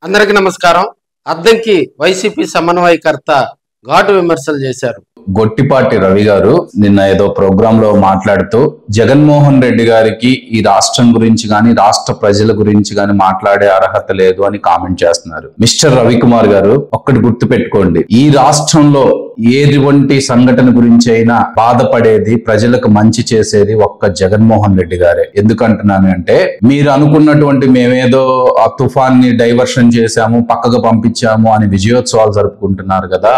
అందరికీ నమస్కారం. అద్దంకి వైసీపీ సమన్వయకర్త ఘాటు విమర్శలు చేశారు. గొట్టిపాటి రవి గారు నిన్న ఏదో ప్రోగ్రామ్ లో మాట్లాడుతూ జగన్మోహన్ రెడ్డి గారికి ఈ రాష్ట్రం గురించి గాని రాష్ట్ర ప్రజల గురించి గాని మాట్లాడే అర్హత లేదు అని కామెంట్ చేస్తున్నారు. మిస్టర్ రవికుమార్ గారు, ఒక్కటి గుర్తు పెట్టుకోండి, ఈ రాష్ట్రంలో ఎటువంటి సంఘటన గురించి అయినా బాధపడేది, ప్రజలకు మంచి చేసేది ఒక్క జగన్మోహన్ రెడ్డి గారే. ఎందుకంటున్నాను అంటే, మీరు అనుకున్నటువంటి మేమేదో ఆ తుఫాన్ని డైవర్షన్ చేశాము, పక్కకు పంపించాము అని విజయోత్సవాలు జరుపుకుంటున్నారు కదా,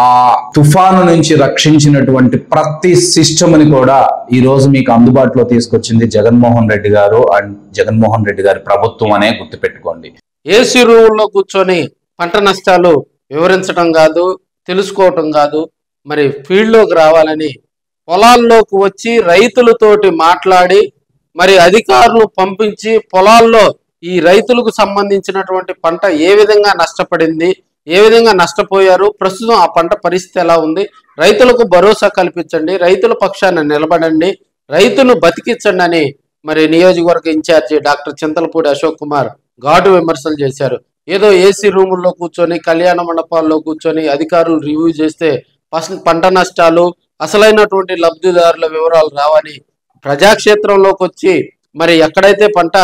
ఆ తుఫాను నుంచి రక్షించినటువంటి ప్రతి సిస్టమ్ ని కూడా ఈ రోజు మీకు అందుబాటులో తీసుకొచ్చింది జగన్మోహన్ రెడ్డి గారు అండ్ జగన్మోహన్ రెడ్డి గారి ప్రభుత్వం అనే గుర్తుపెట్టుకోండి. ఏసీ రూముల్లో కూర్చొని పంట నష్టాలు వివరించడం కాదు, తెలుసుకోవటం కాదు, మరి ఫీల్డ్లోకి రావాలని పొలాల్లోకి వచ్చి రైతులతోటి మాట్లాడి మరి అధికారులు పంపించి పొలాల్లో ఈ రైతులకు సంబంధించినటువంటి పంట ఏ విధంగా నష్టపడింది, ఏ విధంగా నష్టపోయారు, ప్రస్తుతం ఆ పంట పరిస్థితి ఎలా ఉంది, రైతులకు భరోసా కల్పించండి, రైతుల పక్షాన నిలబడండి, రైతును బతికించండి అని మరి నియోజకవర్గ ఇన్ఛార్జి డాక్టర్ చింతలపూడి అశోక్ కుమార్ ఘాటు విమర్శలు చేశారు. ఏదో ఏసీ రూముల్లో కూర్చొని కళ్యాణ మండపాల్లో కూర్చొని అధికారులు రివ్యూ చేస్తే పంట నష్టాలు, అసలైనటువంటి లబ్ధిదారుల వివరాలు రావని ప్రజాక్షేత్రంలోకి వచ్చి మరి ఎక్కడైతే పంట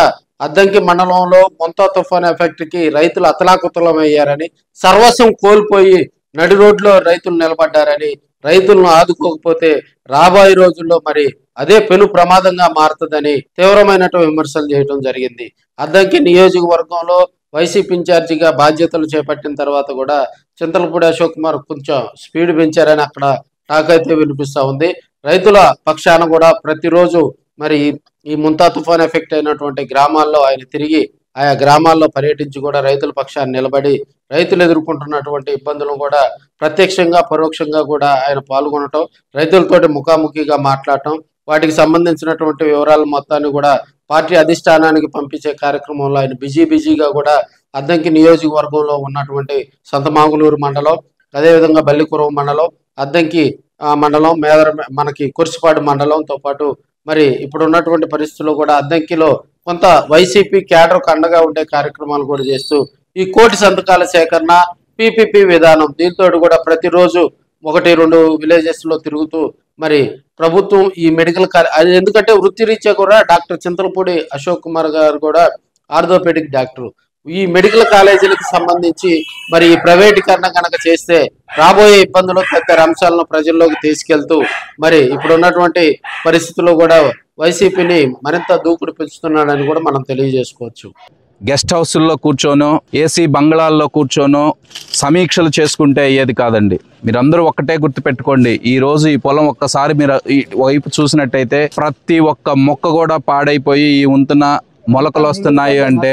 అద్దంకి మండలంలో మొంతా తుఫాన్ ఎఫెక్ట్ కి రైతులు అతలాకుతలం అయ్యారని, సర్వస్వం కోల్పోయి నడి రోడ్లో రైతులు నిలబడ్డారని, రైతులను ఆదుకోకపోతే రాబోయే రోజుల్లో మరి అదే పెను ప్రమాదంగా మారుతుందని తీవ్రమైనటువంటి విమర్శలు చేయడం జరిగింది. అద్దంకి నియోజకవర్గంలో వైసీపీ ఇన్ఛార్జిగా బాధ్యతలు చేపట్టిన తర్వాత కూడా చింతలపూడి అశోక్ కుమార్ కొంచెం స్పీడ్ పెంచారని అక్కడ టాక్ అయితే వినిపిస్తా ఉంది. రైతుల పక్షాన కూడా ప్రతిరోజు మరి ఈ ముంతా తుఫాన్ ఎఫెక్ట్ అయినటువంటి గ్రామాల్లో ఆయన తిరిగి ఆయా గ్రామాల్లో పర్యటించి కూడా రైతుల పక్షాన్ని నిలబడి రైతులు ఎదుర్కొంటున్నటువంటి ఇబ్బందులను కూడా ప్రత్యక్షంగా పరోక్షంగా కూడా ఆయన పాల్గొనటం, రైతులతోటి ముఖాముఖిగా మాట్లాడటం, వాటికి సంబంధించినటువంటి వివరాలు మొత్తాన్ని కూడా పార్టీ అధిష్టానానికి పంపించే కార్యక్రమంలో ఆయన బిజీగా కూడా అద్దంకి నియోజకవర్గంలో ఉన్నటువంటి సంతమాగులూరు మండలం, అదేవిధంగా బల్లికురవ మండలం, అద్దంకి మండలం, మనకి కుర్సిపాడు మండలంతో పాటు మరి ఇప్పుడు ఉన్నటువంటి పరిస్థితుల్లో కూడా అద్దంకిలో కొంత వైసీపీ క్యాడర్కు అండగా ఉండే కార్యక్రమాలు కూడా చేస్తూ ఈ కోటి సంతకాల సేకరణ, పీపీపీ విధానం, దీంతో కూడా ప్రతిరోజు 1-2 విలేజెస్ లో తిరుగుతూ మరి ప్రభుత్వం ఈ మెడికల్ అది ఎందుకంటే వృత్తిరీత్యా కూడా డాక్టర్ చింతలపూడి అశోక్ కుమార్ గారు కూడా ఆర్థోపెడిక్ డాక్టర్, ఈ మెడికల్ కాలేజీలకు సంబంధించి మరి ఈ ప్రైవేటీకరణ కనుక చేస్తే రాబోయే ఇబ్బందులు తదితర అంశాలను ప్రజల్లోకి తీసుకెళ్తూ మరి ఇప్పుడు ఉన్నటువంటి పరిస్థితుల్లో కూడా వైసీపీని మరింత దూకుడు పెంచుతున్నాడని కూడా మనం తెలియజేసుకోవచ్చు. గెస్ట్ హౌస్ల్లో కూర్చోనో ఏసీ బంగ్లాల్లో కూర్చోనో సమీక్షలు చేసుకుంటే అయ్యేది కాదండి. మీరందరూ ఒక్కటే గుర్తుపెట్టుకోండి, ఈ రోజు ఈ పొలం ఒక్కసారి మీరు ఈ వైపు చూసినట్టయితే ప్రతి ఒక్క మొక్క కూడా పాడైపోయి ఈ వంతున మొలకలు వస్తున్నాయి అంటే